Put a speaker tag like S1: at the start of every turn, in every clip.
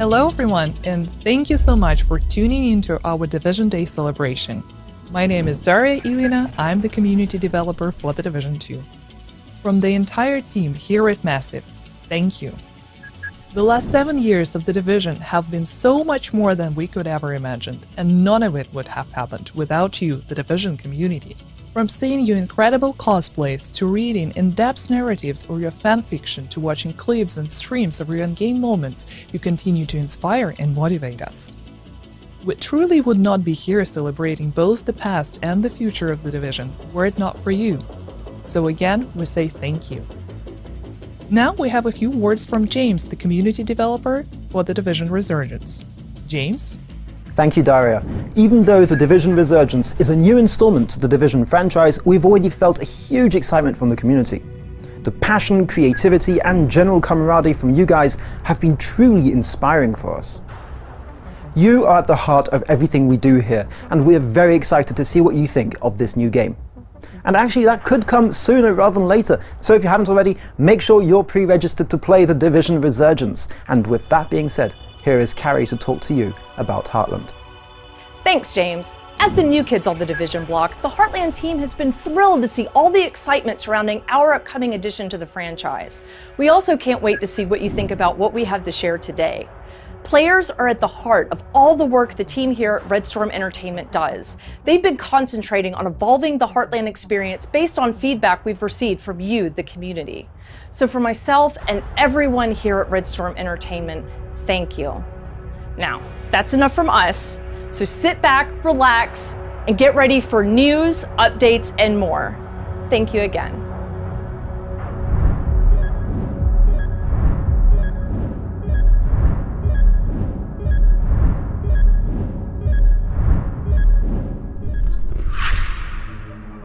S1: Hello everyone, and thank you so much for tuning into our Division Day celebration. My name is Daria Ilina, I'm the community developer for the Division 2. From the entire team here at Massive, thank you. The last 7 years of the Division have been so much more than we could ever imagine, and none of it would have happened without you, the Division community. From seeing your incredible cosplays, to reading in-depth narratives or your fanfiction, to watching clips and streams of your in-game moments, you continue to inspire and motivate us. We truly would not be here celebrating both the past and the future of the Division were it not for you. So again, we say thank you. Now we have a few words from James, the community developer for the Division Resurgence. James?
S2: Thank you, Daria. Even though the Division Resurgence is a new installment to the Division franchise, we've already felt a huge excitement from the community. The passion, creativity, and general camaraderie from you guys have been truly inspiring for us. You are at the heart of everything we do here, and we are very excited to see what you think of this new game. And actually, that could come sooner rather than later, so if you haven't already, make sure you're pre-registered to play the Division Resurgence. And with that being said, here is Carrie to talk to you about Heartland.
S3: Thanks, James. As the new kids on the Division block, the Heartland team has been thrilled to see all the excitement surrounding our upcoming addition to the franchise. We also can't wait to see what you think about what we have to share today. Players are at the heart of all the work the team here at Red Storm Entertainment does. They've been concentrating on evolving the Heartland experience based on feedback we've received from you, the community. So for myself and everyone here at Red Storm Entertainment, thank you. Now, that's enough from us, so sit back, relax, and get ready for news, updates, and more. Thank you again.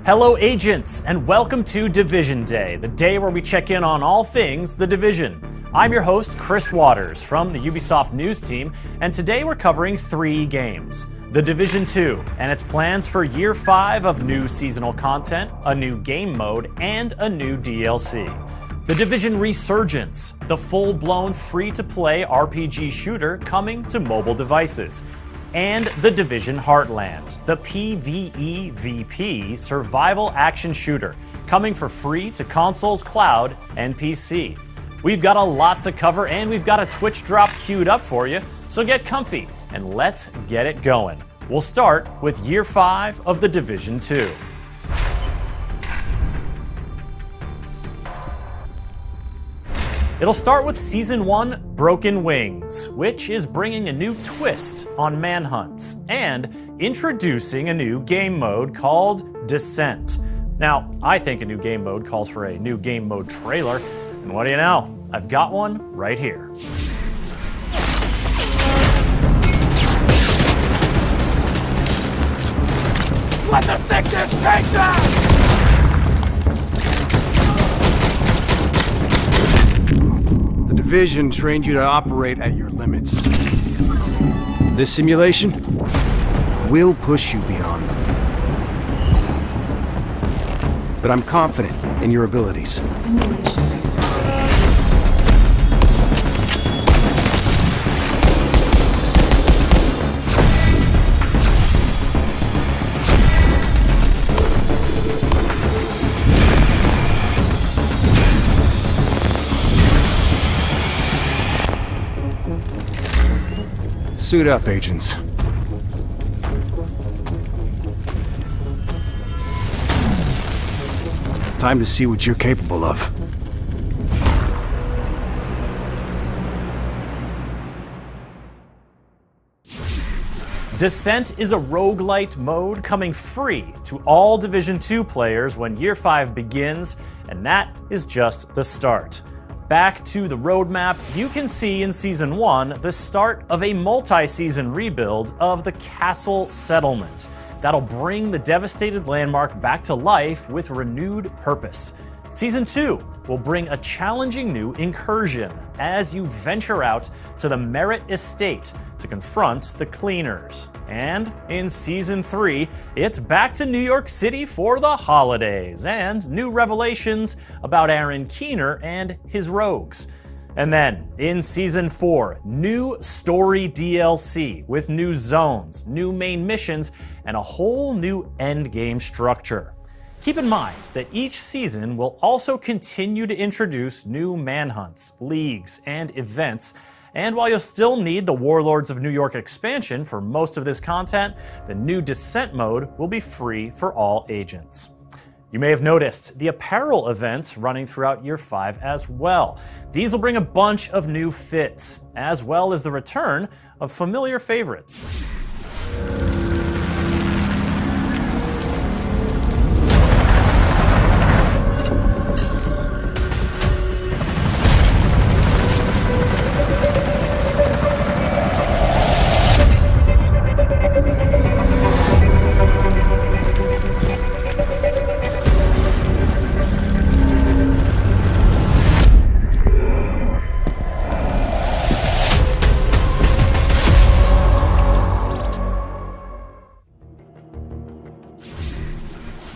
S4: Hello agents, and welcome to Division Day, the day where we check in on all things The Division. I'm your host, Chris Waters from the Ubisoft News team, and today we're covering 3 games. The Division 2 and its plans for Year 5 of new seasonal content, a new game mode, and a new DLC. The Division Resurgence, the full-blown free-to-play RPG shooter coming to mobile devices. And The Division Heartland, the PvEVP survival action shooter, coming for free to consoles, cloud, and PC. We've got a lot to cover, and we've got a Twitch drop queued up for you, so get comfy and let's get it going. We'll start with Year 5 of The Division 2. It'll start with Season 1, Broken Wings, which is bringing a new twist on manhunts and introducing a new game mode called Descent. Now, I think a new game mode calls for a new game mode trailer, and what do you know? I've got one right here. Let the sickness take them!
S5: The Division trained you to operate at your limits. This simulation will push you beyond them. But I'm confident in your abilities.
S6: Simulation restarted.
S5: Suit up, agents. It's time to see what you're capable of.
S4: Descent is a roguelite mode coming free to all Division 2 players when Year 5 begins, and that is just the start. Back to the roadmap, you can see in Season 1 the start of a multi-season rebuild of the Castle Settlement that'll bring the devastated landmark back to life with renewed purpose. Season 2 will bring a challenging new incursion as you venture out to the Merritt Estate to confront the Cleaners. And in Season 3, it's back to New York City for the holidays and new revelations about Aaron Keener and his rogues. And then, in Season 4, new story DLC with new zones, new main missions, and a whole new endgame structure. Keep in mind that each season will also continue to introduce new manhunts, leagues, and events, and while you'll still need the Warlords of New York expansion for most of this content, the new Descent mode will be free for all agents. You may have noticed the apparel events running throughout Year 5 as well. These will bring a bunch of new fits, as well as the return of familiar favorites.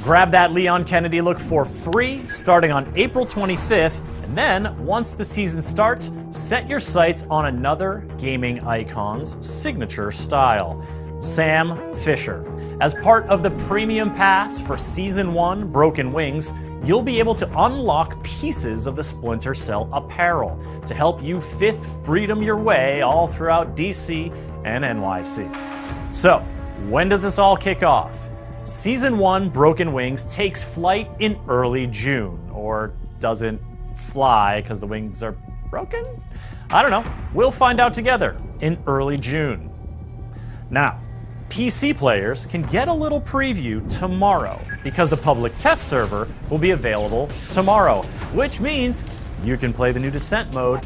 S4: Grab that Leon Kennedy look for free starting on April 25th, and then once the season starts, set your sights on another gaming icon's signature style, Sam Fisher. As part of the premium pass for Season 1 Broken Wings, you'll be able to unlock pieces of the Splinter Cell apparel to help you Fifth Freedom your way all throughout DC and NYC. So, when does this all kick off? Season 1 Broken Wings takes flight in early June, or doesn't fly because the wings are broken? I don't know. We'll find out together in early June. Now, PC players can get a little preview tomorrow because the public test server will be available tomorrow, which means you can play the new Descent mode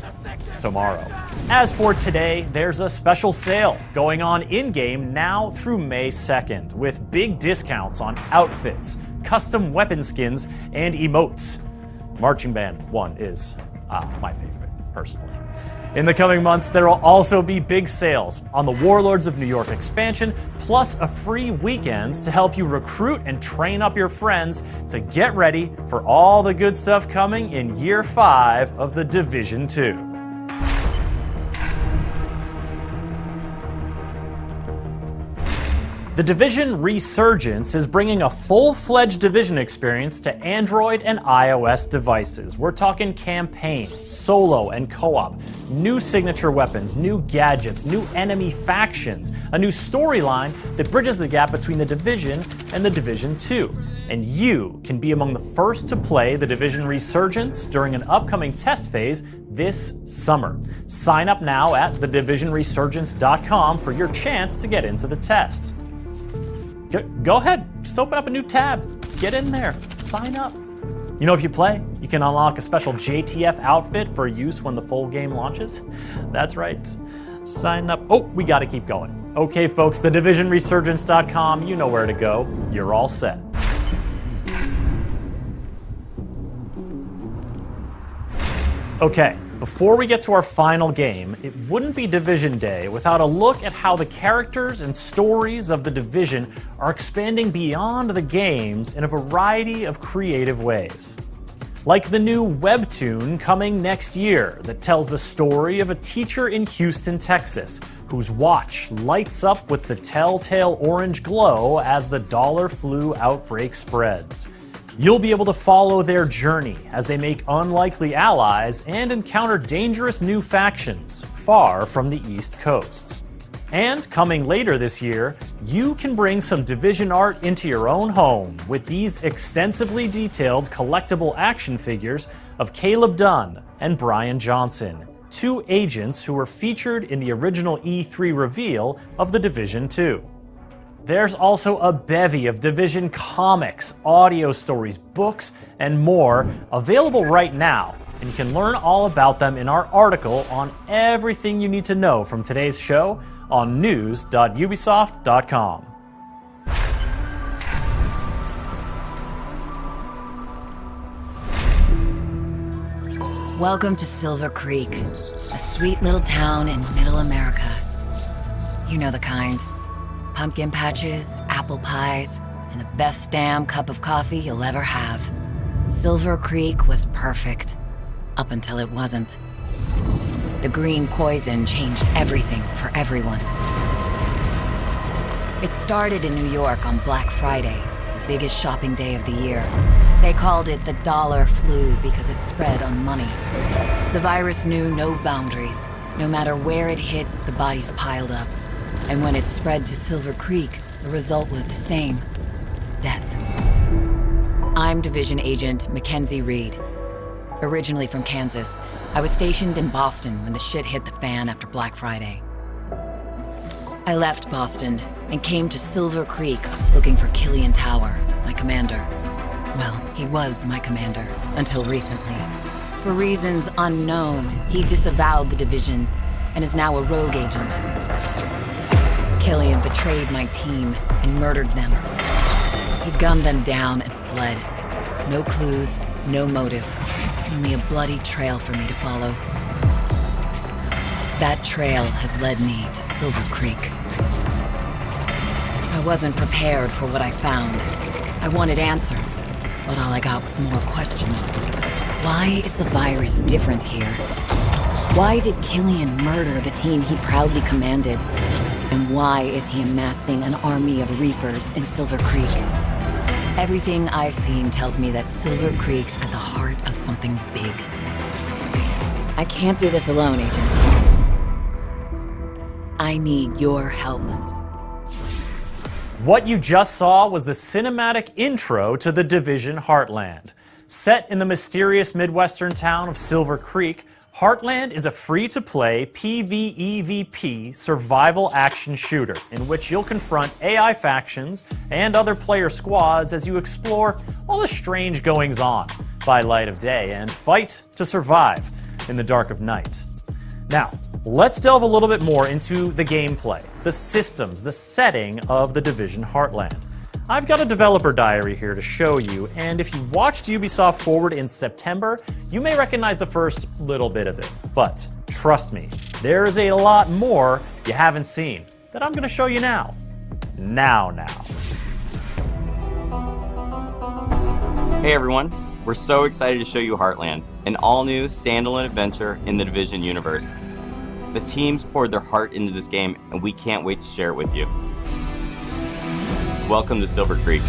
S4: tomorrow. As for today, there's a special sale going on in-game now through May 2nd with big discounts on outfits, custom weapon skins, and emotes. Marching Band 1 is my favorite, personally. In the coming months, there will also be big sales on the Warlords of New York expansion, plus a free weekends to help you recruit and train up your friends to get ready for all the good stuff coming in Year 5 of The Division 2. The Division Resurgence is bringing a full-fledged Division experience to Android and iOS devices. We're talking campaign, solo, and co-op, new signature weapons, new gadgets, new enemy factions, a new storyline that bridges the gap between the Division and the Division 2. And you can be among the first to play the Division Resurgence during an upcoming test phase this summer. Sign up now at thedivisionresurgence.com for your chance to get into the test. Go ahead, just open up a new tab, get in there, sign up. You know, if you play, you can unlock a special JTF outfit for use when the full game launches. That's right, sign up. Oh, we gotta keep going. Okay folks, thedivisionresurgence.com, you know where to go, you're all set. Okay, before we get to our final game, it wouldn't be Division Day without a look at how the characters and stories of the Division are expanding beyond the games in a variety of creative ways. Like the new webtoon coming next year that tells the story of a teacher in Houston, Texas, whose watch lights up with the telltale orange glow as the dollar flu outbreak spreads. You'll be able to follow their journey as they make unlikely allies and encounter dangerous new factions far from the East Coast. And coming later this year, you can bring some Division art into your own home with these extensively detailed collectible action figures of Caleb Dunn and Brian Johnson, two agents who were featured in the original E3 reveal of the Division 2. There's also a bevy of Division comics, audio stories, books, and more available right now, and you can learn all about them in our article on everything you need to know from today's show on news.ubisoft.com.
S6: Welcome to Silver Creek, a sweet little town in Middle America. You know the kind. Pumpkin patches, apple pies, and the best damn cup of coffee you'll ever have. Silver Creek was perfect, up until it wasn't. The green poison changed everything for everyone. It started in New York on Black Friday, the biggest shopping day of the year. They called it the dollar flu because it spread on money. The virus knew no boundaries. No matter where it hit, the bodies piled up. And when it spread to Silver Creek, the result was the same: death. I'm Division Agent Mackenzie Reed. Originally from Kansas, I was stationed in Boston when the shit hit the fan after Black Friday. I left Boston and came to Silver Creek looking for Killian Tower, my commander. Well, he was my commander until recently. For reasons unknown, he disavowed the division and is now a rogue agent. Killian betrayed my team and murdered them. He gunned them down and fled. No clues, no motive, only a bloody trail for me to follow. That trail has led me to Silver Creek. I wasn't prepared for what I found. I wanted answers, but all I got was more questions. Why is the virus different here? Why did Killian murder the team he proudly commanded? And why is he amassing an army of Reapers in Silver Creek? Everything I've seen tells me that Silver Creek's at the heart of something big. I can't do this alone, Agent. I need your help.
S4: What you just saw was the cinematic intro to the Division Heartland. Set in the mysterious Midwestern town of Silver Creek, Heartland is a free-to-play PvEVP survival action shooter in which you'll confront AI factions and other player squads as you explore all the strange goings-on by light of day and fight to survive in the dark of night. Now, let's delve a little bit more into the gameplay, the systems, the setting of the Division Heartland. I've got a developer diary here to show you, and if you watched Ubisoft Forward in September, you may recognize the first little bit of it. But trust me, there is a lot more you haven't seen that I'm going to show you now. Now.
S7: Hey everyone, we're so excited to show you Heartland, an all-new standalone adventure in the Division universe. The teams poured their heart into this game, and we can't wait to share it with you. Welcome to Silver Creek.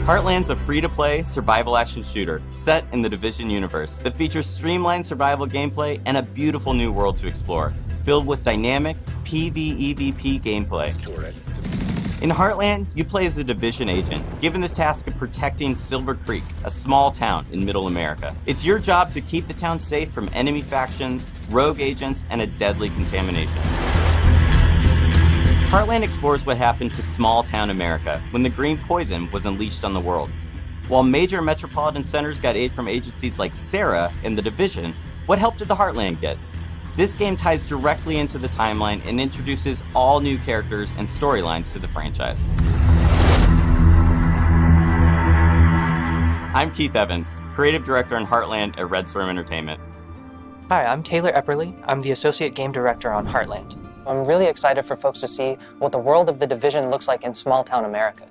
S7: Heartland's a free-to-play survival action shooter set in the Division universe that features streamlined survival gameplay and a beautiful new world to explore, filled with dynamic PvEVP gameplay. In Heartland, you play as a Division agent, given the task of protecting Silver Creek, a small town in Middle America. It's your job to keep the town safe from enemy factions, rogue agents, and a deadly contamination. Heartland explores what happened to small-town America when the green poison was unleashed on the world. While major metropolitan centers got aid from agencies like SARA and the Division, what help did the Heartland get? This game ties directly into the timeline and introduces all new characters and storylines to the franchise. I'm Keith Evans, Creative Director on Heartland at Redstorm Entertainment.
S8: Hi, I'm Taylor Epperly. I'm the Associate Game Director on Heartland. I'm really excited for folks to see what the world of the Division looks like in small-town America.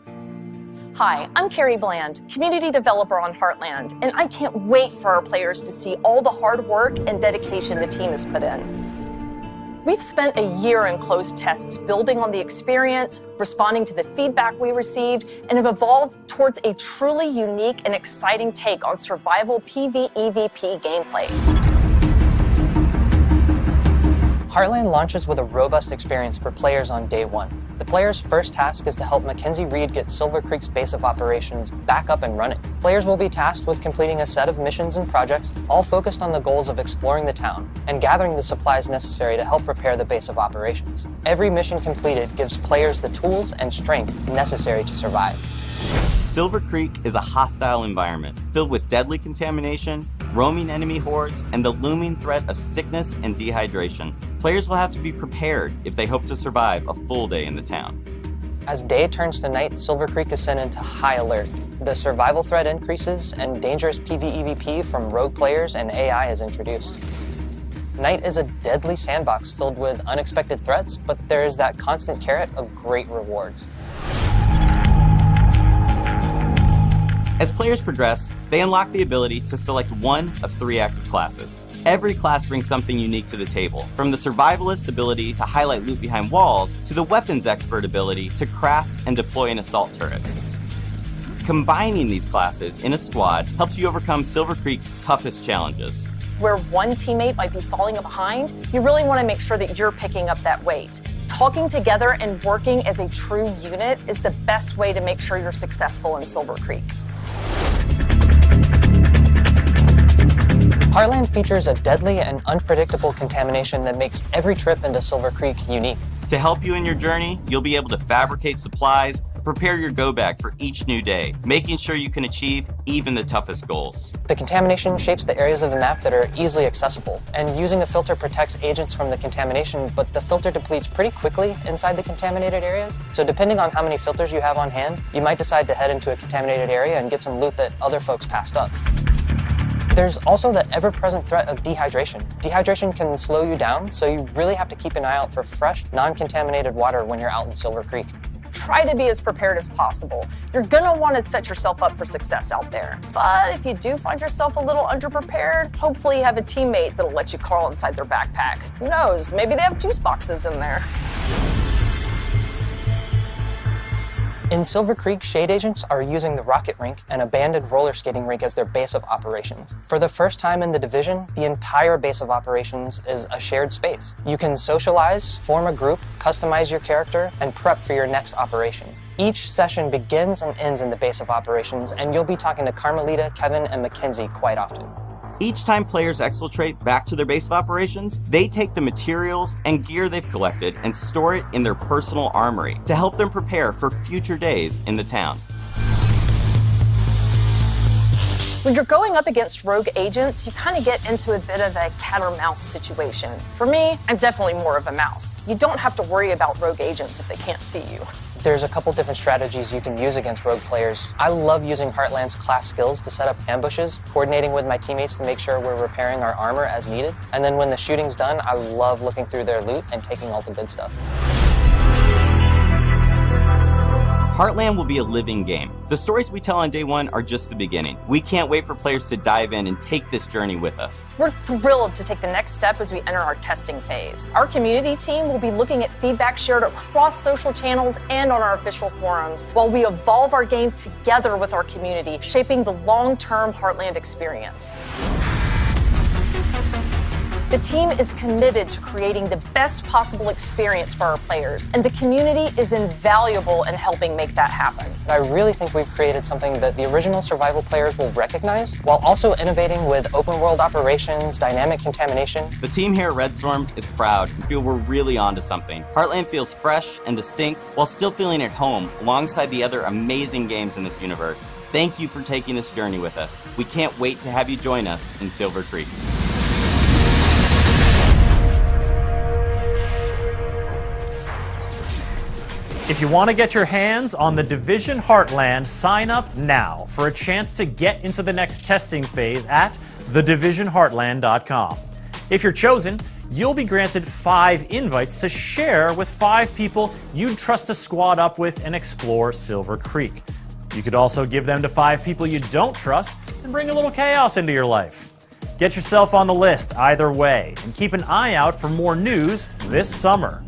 S3: Hi, I'm Carrie Bland, Community Developer on Heartland, and I can't wait for our players to see all the hard work and dedication the team has put in. We've spent a year in closed tests building on the experience, responding to the feedback we received, and have evolved towards a truly unique and exciting take on survival PvEVP gameplay.
S8: Heartland launches with a robust experience for players on day one. The player's first task is to help Mackenzie Reed get Silver Creek's base of operations back up and running. Players will be tasked with completing a set of missions and projects, all focused on the goals of exploring the town and gathering the supplies necessary to help prepare the base of operations. Every mission completed gives players the tools and strength necessary to survive.
S7: Silver Creek is a hostile environment filled with deadly contamination, roaming enemy hordes, and the looming threat of sickness and dehydration. Players will have to be prepared if they hope to survive a full day in the town.
S8: As day turns to night, Silver Creek is sent into high alert. The survival threat increases, and dangerous PvEVP from rogue players and AI is introduced. Night is a deadly sandbox filled with unexpected threats, but there is that constant carrot of great rewards.
S7: As players progress, they unlock the ability to select one of 3 active classes. Every class brings something unique to the table, from the survivalist ability to highlight loot behind walls, to the weapons expert ability to craft and deploy an assault turret. Combining these classes in a squad helps you overcome Silver Creek's toughest challenges.
S3: Where one teammate might be falling behind, you really want to make sure that you're picking up that weight. Talking together and working as a true unit is the best way to make sure you're successful in Silver Creek.
S8: Heartland features a deadly and unpredictable contamination that makes every trip into Silver Creek unique.
S7: To help you in your journey, you'll be able to fabricate supplies, prepare your go bag for each new day, making sure you can achieve even the toughest goals.
S8: The contamination shapes the areas of the map that are easily accessible, and using a filter protects agents from the contamination, but the filter depletes pretty quickly inside the contaminated areas. So depending on how many filters you have on hand, you might decide to head into a contaminated area and get some loot that other folks passed up. There's also the ever-present threat of dehydration. Dehydration can slow you down, so you really have to keep an eye out for fresh, non-contaminated water when you're out in Silver Creek.
S3: Try to be as prepared as possible. You're gonna want to set yourself up for success out there. But if you do find yourself a little underprepared, hopefully you have a teammate that'll let you crawl inside their backpack. Who knows, maybe they have juice boxes in there.
S8: In Silver Creek, Shade Agents are using the rocket rink and abandoned roller skating rink as their base of operations. For the first time in the Division, the entire base of operations is a shared space. You can socialize, form a group, customize your character, and prep for your next operation. Each session begins and ends in the base of operations, and you'll be talking to Carmelita, Kevin, and Mackenzie quite often.
S7: Each time players exfiltrate back to their base of operations, they take the materials and gear they've collected and store it in their personal armory to help them prepare for future days in the town.
S3: When you're going up against rogue agents, you kind of get into a bit of a cat or mouse situation. For me, I'm definitely more of a mouse. You don't have to worry about rogue agents if they can't see you.
S8: There's a couple different strategies you can use against rogue players. I love using Heartland's class skills to set up ambushes, coordinating with my teammates to make sure we're repairing our armor as needed. And then when the shooting's done, I love looking through their loot and taking all the good stuff.
S7: Heartland will be a living game. The stories we tell on day one are just the beginning. We can't wait for players to dive in and take this journey with us.
S3: We're thrilled to take the next step as we enter our testing phase. Our community team will be looking at feedback shared across social channels and on our official forums, while we evolve our game together with our community, shaping the long-term Heartland experience. The team is committed to creating the best possible experience for our players, and the community is invaluable in helping make that happen.
S8: I really think we've created something that the original survival players will recognize, while also innovating with open world operations, dynamic contamination.
S7: The team here at Red Storm is proud and feel we're really onto something. Heartland feels fresh and distinct while still feeling at home alongside the other amazing games in this universe. Thank you for taking this journey with us. We can't wait to have you join us in Silver Creek.
S4: If you want to get your hands on the Division Heartland, sign up now for a chance to get into the next testing phase at thedivisionheartland.com. If you're chosen, you'll be granted 5 invites to share with 5 people you'd trust to squad up with and explore Silver Creek. You could also give them to 5 people you don't trust and bring a little chaos into your life. Get yourself on the list either way, and keep an eye out for more news this summer.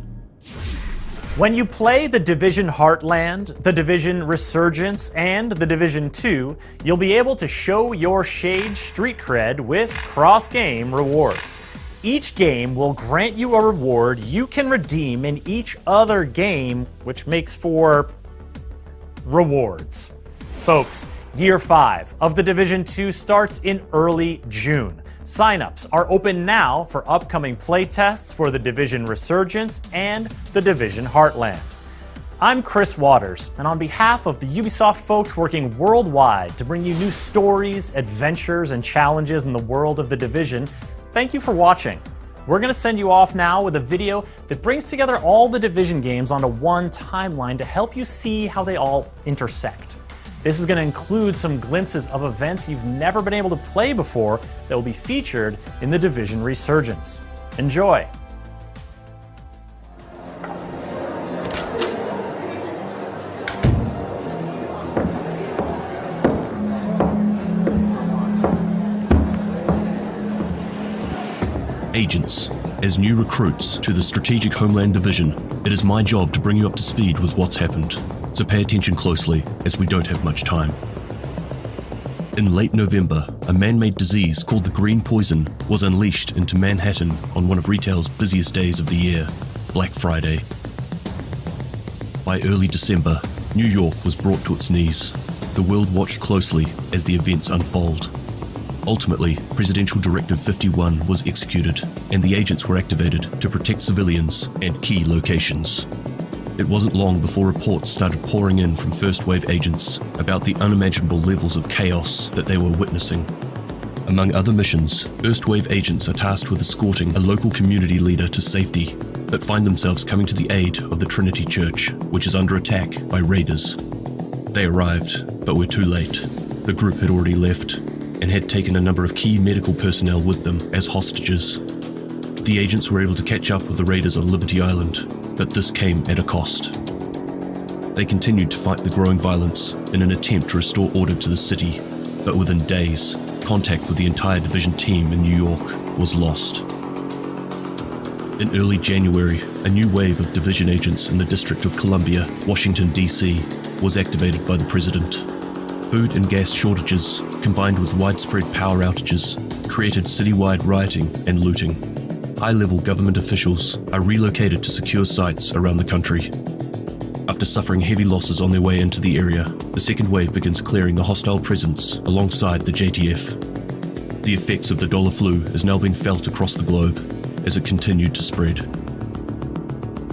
S4: When you play the Division Heartland, the Division Resurgence, and the Division 2, you'll be able to show your Shade street cred with cross-game rewards. Each game will grant you a reward you can redeem in each other game, which makes for rewards. Folks, Year 5 of the Division 2 starts in early June. Signups are open now for upcoming playtests for the Division Resurgence and the Division Heartland. I'm Chris Waters, and on behalf of the Ubisoft folks working worldwide to bring you new stories, adventures, and challenges in the world of the Division, thank you for watching. We're going to send you off now with a video that brings together all the Division games onto one timeline to help you see how they all intersect. This is going to include some glimpses of events you've never been able to play before that will be featured in the Division Resurgence. Enjoy!
S9: Agents, as new recruits to the Strategic Homeland Division, it is my job to bring you up to speed with what's happened, so pay attention closely as we don't have much time. In late November, a man-made disease called the green poison was unleashed into Manhattan on one of retail's busiest days of the year, Black Friday. By early December, New York was brought to its knees. The world watched closely as the events unfold. Ultimately, Presidential Directive 51 was executed, and the agents were activated to protect civilians and key locations. It wasn't long before reports started pouring in from first-wave agents about the unimaginable levels of chaos that they were witnessing. Among other missions, first-wave agents are tasked with escorting a local community leader to safety, but find themselves coming to the aid of the Trinity Church, which is under attack by raiders. They arrived, but were too late. The group had already left, and had taken a number of key medical personnel with them as hostages. The agents were able to catch up with the raiders on Liberty Island, but this came at a cost. They continued to fight the growing violence in an attempt to restore order to the city, but within days, contact with the entire Division team in New York was lost. In early January, a new wave of Division agents in the District of Columbia, Washington, D.C., was activated by the President. Food and gas shortages, combined with widespread power outages, created citywide rioting and looting. High-level government officials are relocated to secure sites around the country. After suffering heavy losses on their way into the area, the second wave begins clearing the hostile presence alongside the JTF. The effects of the dollar flu is now being felt across the globe as it continued to spread.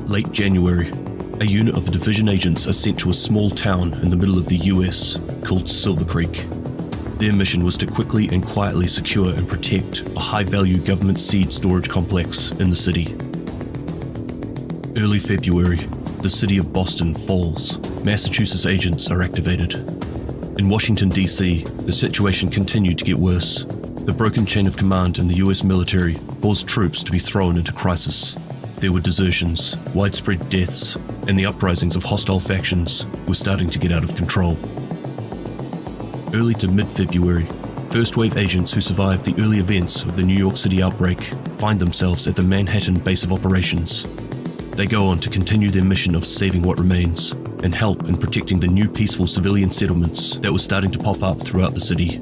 S9: Late January, a unit of Division agents are sent to a small town in the middle of the US called Silver Creek. Their mission was to quickly and quietly secure and protect a high-value government seed storage complex in the city. Early February, the city of Boston falls. Massachusetts agents are activated. In Washington, D.C., the situation continued to get worse. The broken chain of command in the US military caused troops to be thrown into crisis. There were desertions, widespread deaths, and the uprisings of hostile factions were starting to get out of control. Early to mid-February, first-wave agents who survived the early events of the New York City outbreak find themselves at the Manhattan base of operations. They go on to continue their mission of saving what remains and help in protecting the new peaceful civilian settlements that were starting to pop up throughout the city.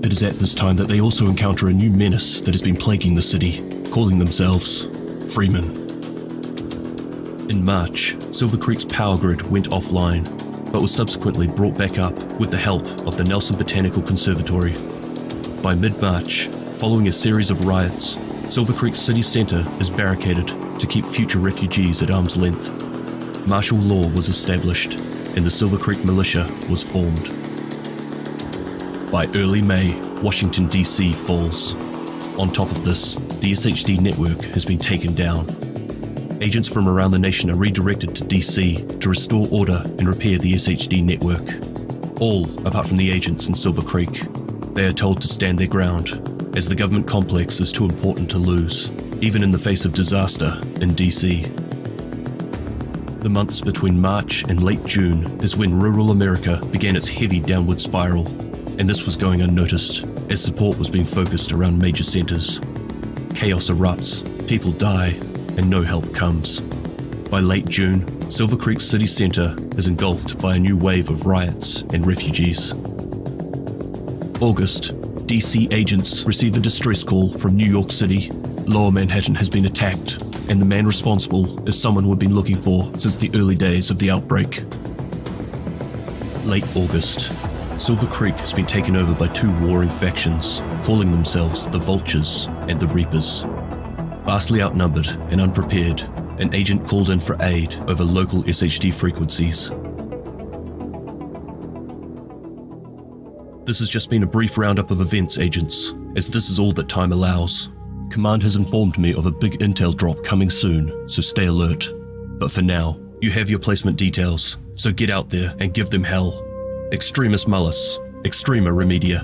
S9: It is at this time that they also encounter a new menace that has been plaguing the city, calling themselves Freemen. In March, Silver Creek's power grid went offline, but was subsequently brought back up with the help of the Nelson Botanical Conservatory. By mid-March, following a series of riots, Silver Creek City Centre is barricaded to keep future refugees at arm's length. Martial law was established, and the Silver Creek Militia was formed. By early May, Washington, D.C. falls. On top of this, the SHD network has been taken down. Agents from around the nation are redirected to D.C. to restore order and repair the SHD network. All apart from the agents in Silver Creek. They are told to stand their ground, as the government complex is too important to lose, even in the face of disaster in D.C. The months between March and late June is when rural America began its heavy downward spiral, and this was going unnoticed, as support was being focused around major centers. Chaos erupts, people die, and no help comes. By late June, Silver Creek City Centre is engulfed by a new wave of riots and refugees. August, DC agents receive a distress call from New York City. Lower Manhattan has been attacked, and the man responsible is someone we've been looking for since the early days of the outbreak. Late August, Silver Creek has been taken over by two warring factions, calling themselves the Vultures and the Reapers. Vastly outnumbered and unprepared, an agent called in for aid over local SHD frequencies. This has just been a brief roundup of events, agents, as this is all that time allows. Command has informed me of a big intel drop coming soon, so stay alert. But for now, you have your placement details, so get out there and give them hell. Extremis Malus, Extrema Remedia.